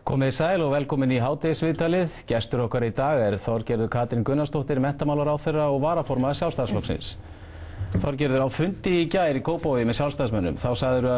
Komið sæl og velkomin í hádegisviðtalið. Gestur okkar í dag Þorgerður Katrín Gunnarsdóttir, menntamálaráðherra og varaformaður Sjálfstæðisflokksins. Þorgerður, á fundi í gær í Kópavogi með sjálfstæðismönnum, þá sagðirðu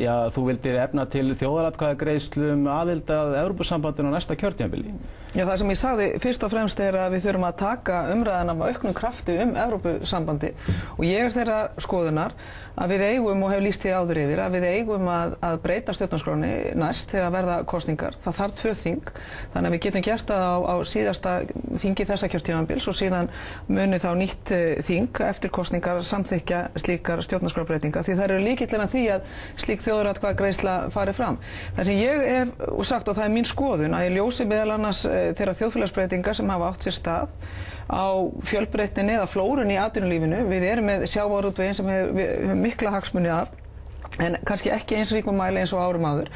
að þú vildir efna til þjóðaratkvæðagreiðslu aðild að Evrópusambandinu á næsta kjörtímabili. Já, það sem ég sagði fyrst og fremst að við þurfum að taka umræðan af auknum krafti Evrópusambandi og ég þeirra skoðunar að við eigum, og hef lýst því áður yfir, að við eigum að breyta stjórnarskránni næst þegar verða kosningar. Það þarf 2 þing, þannig að við getum gert það á síðasta þingi þessa kjörtímabils og síðan muni þá nýtt þing eftir kosningar samþykkja slíkar stjórnarskrárbreytingar, því það eru lykillinn að því að slík þjóðaratkvæðagreiðsla fari fram. Það sem ég hef sagt, og það er mín skoðun, að ég ljósi meðal annars þeirra þjóðfélagsbreytingar sem hafa átt sér stað á fjölbreytninni eða flórunni í atvinnulífinu. Við erum með sjávarútveginn sem við höfum mikla hagsmuni af, en kannski ekki eins ríkum mæli eins og árum áður.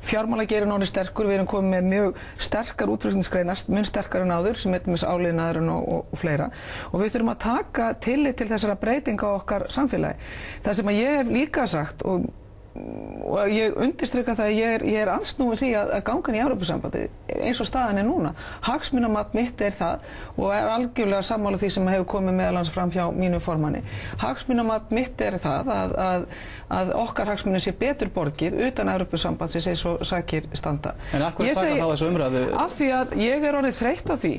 Fjármálageirinn orðinn sterkur, við erum komið með mjög sterkar útflutningsgreinar, mun sterkar en áður, sem heitir áliðnaðurinn og fleira. Og við þurfum að taka tillit til þessara breytinga á okkar samfélagi. Það sem ég hef líka sagt, og ég undirstrika það að ég ansnúin því að gangan í Evrópusambandi eins og staðan núna. Hagsmunamat mitt það, og algjörlega sammála því sem hefur komið meðal annars fram hjá mínu formanni. Hagsmunamat mitt það að okkar hagsmunum sé betur borgið utan Evrópusambandsins eins og sakir standa. En af hverju taka þá þessu umræðu? Af því að ég orðið þreytt á því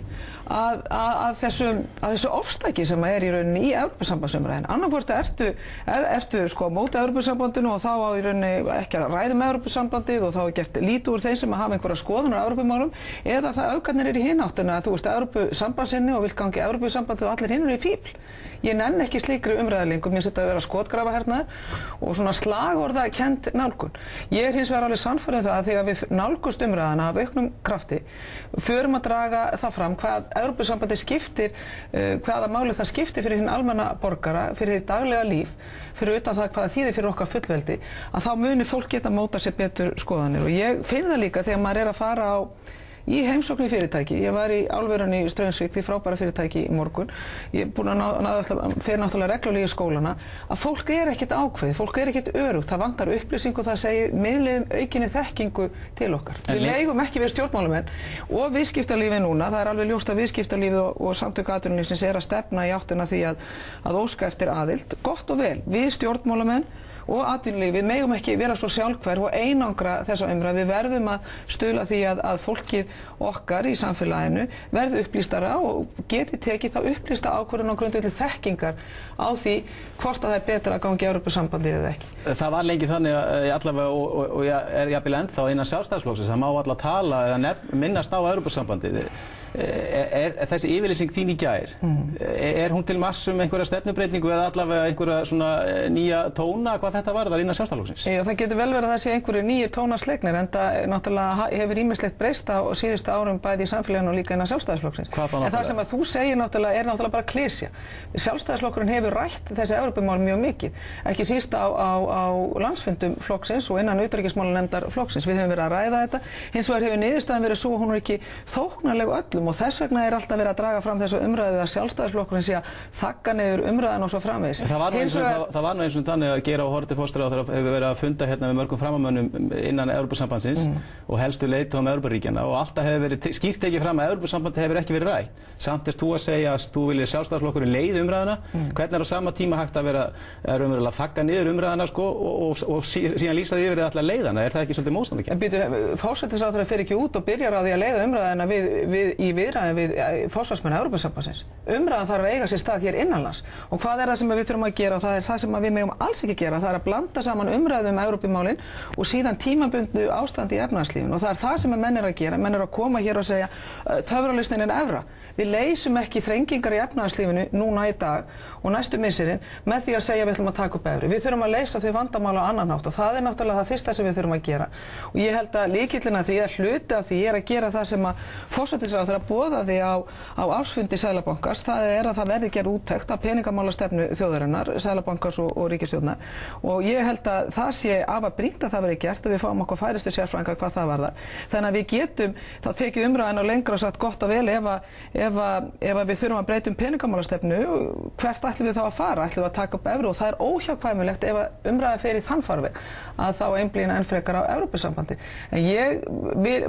að þessu ofstæki sem í rauninni í Evrópusambandsumræðinu. Annarkvort ertu sko móti Evrópusambandinu og þá á í rauninni ekki að ræða með Evrópusambandið og þá gert lítið úr þeim sem hafa einhverja skoðunar á Evrópumálum, eða það öfgarnir í hinn áttuna að þú ert Evrópusambandssinni og vilt gangi Evrópusambandið og allir hinn eru í fífl. Ég nenni ekki slíkri umræðulengu, mér setja að vera skotgrafahernaður og svona slagorðakennd nálgun. Ég hins vegar alveg sannfærður það að þegar við nálgumst umræðuna af auknum krafti, förum að draga það fram hvað Evrópusambandið skiptir, hvaða máli það skiptir fyrir hinn almenna borgara, fyrir því daglega líf, fyrir utan það hvaða þýðir fyrir okkar fullveldi, að þá muni fólk geta móta sér betur skoðanir. Og ég finn það líka þegar maður að fara í heimsókn í fyrirtæki. Ég var í álverunni í Straumsvík, því frábæra fyrirtæki í morgun. Ég er búin að fer náttúrulega reglulega í skólana, að fólk ekkert ákveðið, fólk ekkert örugt. Það vantar upplýsingu, það segir miðliðum aukinni þekkingu til okkar. Við eigum ekki við stjórnmálamenn og viðskiptalífið núna. Það alveg ljóst að viðskiptalífið og samtök atvinnulífsins að stefna í áttina því að óska eftir aðild. Gott og vel, við stjórnmálamenn og atvinnulífið megum ekki vera svo sjálfhverf og einangra þessa umræðu. Við verðum að stuðla því að fólkið okkar í samfélaginu verði upplýstara og geti tekið þá upplýsta ákvörðun á grundvelli þekkingar á því hvort að það betra að gangi í Evrópusambandið eða ekki. Það var lengi þannig allavega og jafnvel ennþá innan Sjálfstæðisflokksins, það má alla tala eða minnast á Evrópusambandið. Þessi yfirlýsing þín í gær, hún til marks einhverja stefnubreytingu eða allavega einhverja svona nýja tóna hvað þetta varðar innan Sjálfstæðisflokksins? Já, það getur vel verið að það sé einhverju nýju tónar slegnir, en það náttúrulega hefur ýmislegt breyst á síðustu árum bæði í samfélaginu og líka innan Sjálfstæðisflokksins. En það sem að þú segir náttúrulega bara klisja. Sjálfstæðisflokkurinn hefur rætt þessi Evrópumál mjög mikið, ekki síst á landsfundum flokksins og innan utanríkismálanefndar flokksins. Við höfum verið að ræða þetta, hins vegar hefur niðurstaðan verið svo að hún ekki þóknanleg öllum, og þess vegna alltaf verið að draga fram þessu umræðu að Sjálfstæðisflokkurinn sé að þagga niður umræðan og svo framvegis. Það var nú eins og þannig að Geir Haarde forsætisráðherra hefur verið að funda hérna með mörgum framamönnum innan Evrópusambandsins og helstu leiðtogum Evrópuríkjanna og alltaf hefur verið skýrt tekið fram að Evrópusambandið hefur ekki verið rætt. Samt þú að segja að þú viljið Sjálfstæðisflokkurinn leiði umræðuna, hvernig á sama tíma hægt að vera að þagga niður umræðuna og síðan lýsa því yfir að ætla að leiða hana? Er það ekki svolítið mótstandakent? Forsætisráðherra fer ekki út og byrjar á því að leiða umræðuna í viðræðum við forsvarsmenn Evrópusambandsins. Umræðan þarf að eiga sér stað hér innanlands. Og hvað það sem við þurfum að gera? Það það sem við megum alls ekki gera. Það að blanda saman umræðum Evrópumálin og síðan tímabundnu ástand í efnahagslífinu. Og það það sem menn að gera. Menn að koma hér og segja töfralausnin evra. Við leysum ekki þrengingar í efnahagslífinu núna í dag og næstu misserin með því að segja við ætlum að taka upp evru. Við þurfum að leysa þau vandamál á annan hátt og það náttúrulega það fyrsta sem við þurfum að gera. Og ég held að lykillinn að því að hluti af því að gera það sem að forsætisráðherra að boða því á ársfundi Seðlabankans, það að það verði gerð úttekt af peningamálastefnu þjóðarinnar, Seðlabankans og ríkisstjórnar, og ég held að það sé afar brýnt að það verði gert og við fáum okkur færustu sérfræðinga hvað það varðar. Þannig að við getum þá tekið umræðina og lengra og sagt gott og vel ef við þurfum að breyta peningamálastefnu, hvert ætlum við þá að fara? Ætlum við að taka upp evru? Og það er óhjákvæmilegt ef umræða fer í þann farveg að þá einblína enn frekar á Evrópusambandi. En ég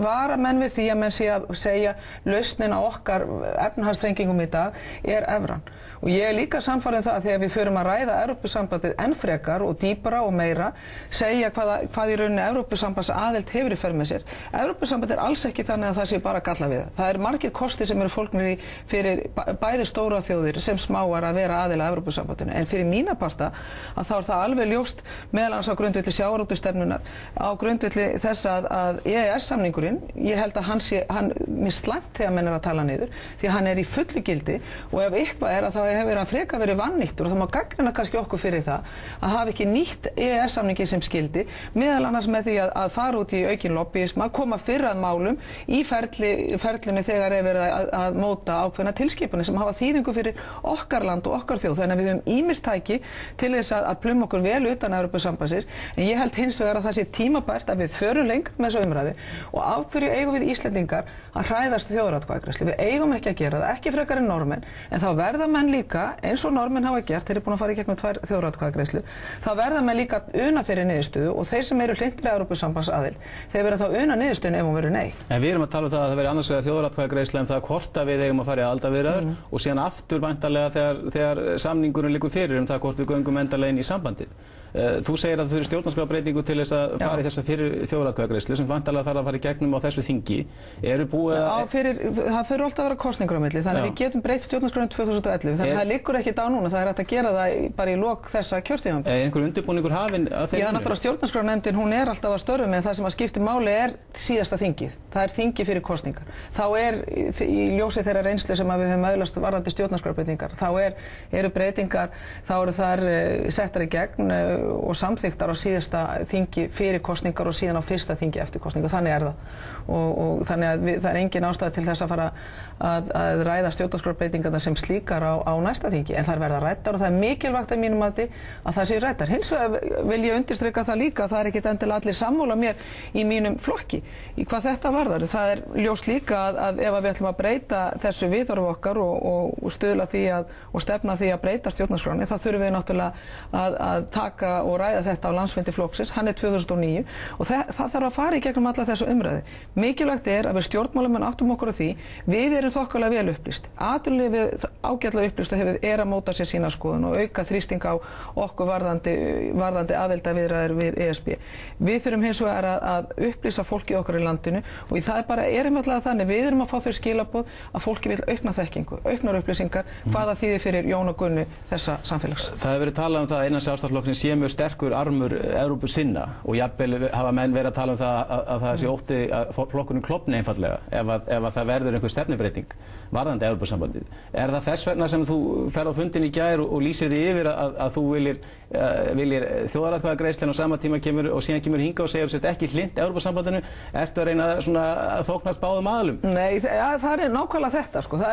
vara menn við því að menn sé að segja lausnin á okkar efnahagsþrengingum í dag er evran. Og ég er líka sannfærður það að þegar við förum að ræða Evrópusambandið enn frekar og dýpra og meira, segja hvað í rauninni Evrópusambands aðild hefur í för með sér. Evrópusambandið er alls ekki þannig að það sé bara galla við það. Það er margir kostir sem eru fólknir í fyrir bæði stóra þjóðir sem smáar að vera aðila að Evrópusambandinu. En fyrir mína parta að þá er það alveg ljóst meðal annars á grundvelli sjávarútvegsstefnunnar, á grundvelli þess að EES-samningurinn, ég held að hann slæmt þegar menn er að tala niður, því hann er í fullu gildi og ef eitthvað er að þá hefur hann frekar verið vannýttur og það má gagnrýna kannski okkur fyrir það að hafa ekki nýtt EES-samningi sem skildi, meðal annars með því að fara út í aukin lobbyisma, koma fyrr að málum í ferlinu þegar er verið að móta ákveðna tilskipanir sem hafa þýðingu fyrir okkar land og okkar þjóð. Þannig að við höfum ýmis tæki til þess að pluma okkur vel utan Evrópusambandsins, en ég held hins vegar að það sé tímabært að við förum lengra með þessu umræðu og af hverju eigum við Íslendingar að hræðast þjóðaratkvæðagreiðslu. Við eigum ekki að gera það, ekki frekar en Norðmenn, en þá verða menn líka, eins og Norðmenn hafa gert, þeir eru búin að fara í gegnum 2 þjóðaratkvæðagreiðslu, þá verða menn líka una fyrir niðurstöðu og þeir sem eru hlynntir Evrópusambandsaðild, þeir verða þá una niðurstöðunni ef hún verður nei. En við erum að tala um það að það veri annars vegar þjóðaratkvæðagreiðsla um það hvort að við eigum að fara í aðildarviðræður og síðan aftur væntanlega þegar samningurinn liggur fyrir um það hvort við göngum endanlega inn í sambandið. Þú segir að þú eru stjórnarskrárbreytingu til þess að fara í þessa fyrir þjóðaratkvæðagreiðslu sem væntanlega þarf að fara í gegnum á þessu þingi. Það fyrir alltaf að vera kosningur á milli, þannig að við getum breytt stjórnarskrárinu 2011, þannig að það liggur ekki á núna, það er hægt að gera það bara í lok þessa kjörtímabils. Er einhver undirbúningur hafinn að þeim? Já, náttúrulega stjórnarskrárnefndin, hún er alltaf að störfum, en það sem að skiptir máli er síðasta þingið. Það er þingi fyrir kosningar. Þá er í ljósi þeirra reynslu sem við höfum öðlast varðandi stjórnarskrárbreytingar, eru breytingar, þá eru þar settar í gegn og samþykktar á síðasta þingi fyrir kosningar og síðan á fyrsta þingi eftir kosningar. Þannig er það. Og þannig að það er engin ástæða til þess að fara að ræða stjórnarskrárbreytingarnar sem slíkar á næsta þingi, en þær verða ræddar og það er mikilvægt að mínum mati að það sé ræddar. Hins vegar vil ég undirstrika það líka að það er ekkit endilega allir sammála mér í mínum flokki í hvað þetta varðar. Það er ljóst líka að ef við ætlum að breyta þessu viðhorfi okkar og stuðla því og stefna því að breyta stjórnarskránni, þá þurfum við náttúrulega að taka og ræða þetta á landsfundi flokksins, hann er 2009 og það þarf að fara í gegnum alla þessu umræðu. Mikilvægt er að við stjórnmálamenn áttum okkur á því, við erum þokkalega vel upplýst. Atvinnulífið ágætlega upplýst og er að móta sér sína skoðun og auka þrýsting á okkur varðandi aðildarviðræður við ESB. Við þurfum hins vegar að upplýsa fólkið okkar í landinu og það er bara einfaldlega þannig, við erum að fá þau skilaboð að fólki vil aukna þekkingu, auknar upplýsingar, hvaða þýðir fyrir Jón og Gunnu þessa samfélags. Það hefur verið talað um það að innan Sjálfstæðisflokksins sé mjög sterkur armur Evrópusinna og jafnvel hafa menn verið að tala um það að það sé ótti að flokkurinn klofni einfaldlega ef það verður einhver stefnubreiting varðandi Evrópusambandið. Er það þess vegna sem þú ferð á fundin í gær og lýsir því yfir að þú viljir þjóðaratkvæðagreiðslu á sama tíma og síðan kemur hingað og segir að ekki hlynnt Evrópusambandinu? Ertu að reyna að þóknast báðum aðilum? Nei, það er nákvæmlega þetta sko.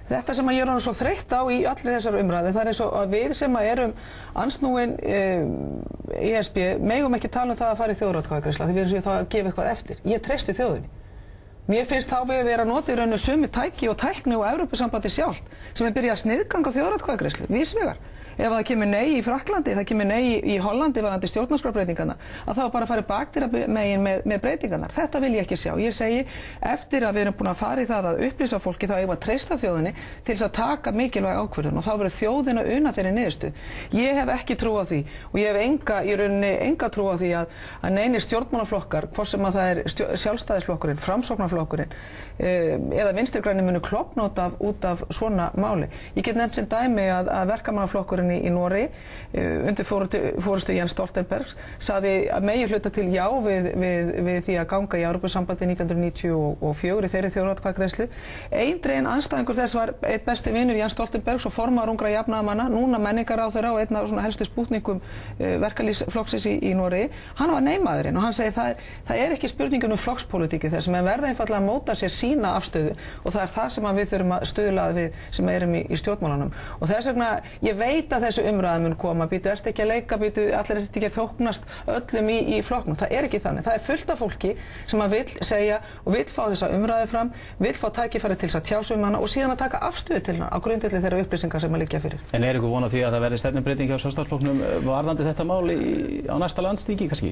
Þetta sem ég er svo þreytt á í allir þessar umræðu, það er eins og að við sem erum ansnúin ESB megum ekki tala um það að fara í þjóðaratkvæðagreiðslu því við erum þá að gefa eitthvað eftir. Ég treysti þjóðinni. Mér finnst þá við vera að nota í rauninu sömu tæki og tækni og Evrópusambandi sjálft sem byrja að sniðganga þjóðaratkvæðagreiðslu vísvegar. Ef það kemur nei í Frakklandi, það kemur nei í Hollandi varðandi stjórnarskrárbreytingarnar, að þá bara farið bakdyra megin með breytingarnar. Þetta vil ég ekki sjá. Ég segi, eftir að við erum búin að fara í það að upplýsa fólki, þá eigum að treysta þjóðinni til þess að taka mikilvæg ákvörðun og þá verður þjóðin að una þeirri niðurstöðu. Ég hef ekki trú á því og ég hef enga trú á því að neinir stjórnmálaflokkar, hvort sem að það er Sjálfstæðisflokkurinn, Framsóknarflokkurinn eða Vinstri-grænir munu klofna út af svona máli. Ég get nefnt sem dæmi að verkamannaflokkurinn stjórnmálanum í Noregi undir forystu Jens Stoltenberg sagði að megi hluta til já við því að ganga í Evrópusambandið 1994 í þeirri þjóðaratkvæðagreiðslu. Eindreginn andstæðingur þess var einn besti vinur Jens Stoltenberg og formaður ungra jafnaðarmanna, núna menningarráðherra og einn af svona helstu spútningum verkalýðsflokksins í Noregi. Hann var neymaðurinn og hann segir það er ekki spurningin flokkspólitíki þess, menn verða einfaldlega að móta sér sína afstöðu og það er það sem við þurfum að stuðla við sem erum í stjórnmálanum. Og þess vegna, ég veit að þessu umræða mun koma, ertu ekki að leika, allir ertu ekki að þóknast öllum í flokknum. Það er ekki þannig. Það er fullt af fólki sem að vill segja og vill fá þessa umræðu fram, vill fá tækifæri til þess að tjá sig hana og síðan að taka afstöðu til hana á grundvelli þeirra upplýsingar sem að liggja fyrir. En er ykkur von á því að það verði stefnubreyting hjá Sjálfstæðisflokknum varðandi þetta mál á næsta landsþingi kannski?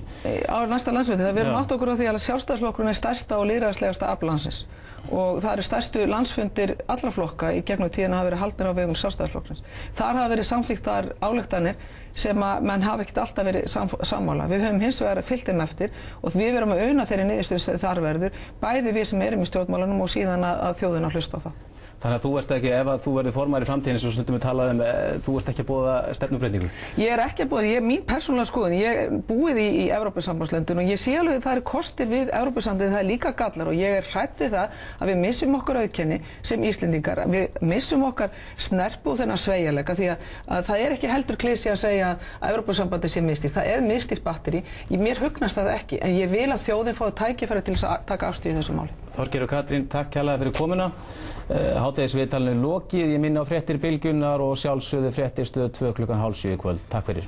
Á næsta landsfundi. Við erum átt okkur á því að Sjálfstæðisflokkurinn er stærsta og lýðræðislegasta afl landsins og það eru stærstu landsfundir allra flokka í gegnum tíðina hafa verið haldnir á vegum Sjálfstæðisflokksins. Þar hafa verið samþykktar ályktanir sem að menn hafa ekkert alltaf verið sammála. Við höfum hins vegar fylgt þeim eftir og við verum að una þeirri niðurstöðu sem þar verður, bæði við sem erum í stjórnmálanum og síðan að þjóðin að hlusta á það. Þannig að þú ert ekki, ef að þú verður formaður í framtíðinni sem stundum við talaðum, þú ert ekki að boða stefnubreytingu? Ég ekki að boða, mín persónulega skoðun, ég búið í Evrópusambandslöndum og ég sé alveg að það eru kostir við Evrópusambandið, það er líka gallar og ég hrædd við það að við missum okkar auðkenni sem Íslendingar, við missum okkar snerpu og þennan sveigjanleika því að það er ekki heldur klisja að segja að Evrópusambandið sé misstýrt, það er misstýrt batteri, mér hugnast það ekki, en ég vil að þjóðin fái tækifæri til að taka afstöðu í þessu máli. Þorgeir og Katrín, takk kærlega fyrir komuna. Hádegisviðtalinu lokið, ég minni á fréttir Bylgjunnar og sjálfsögðu fréttir Stöð 2 klukkan 6:30 í kvöld. Takk fyrir.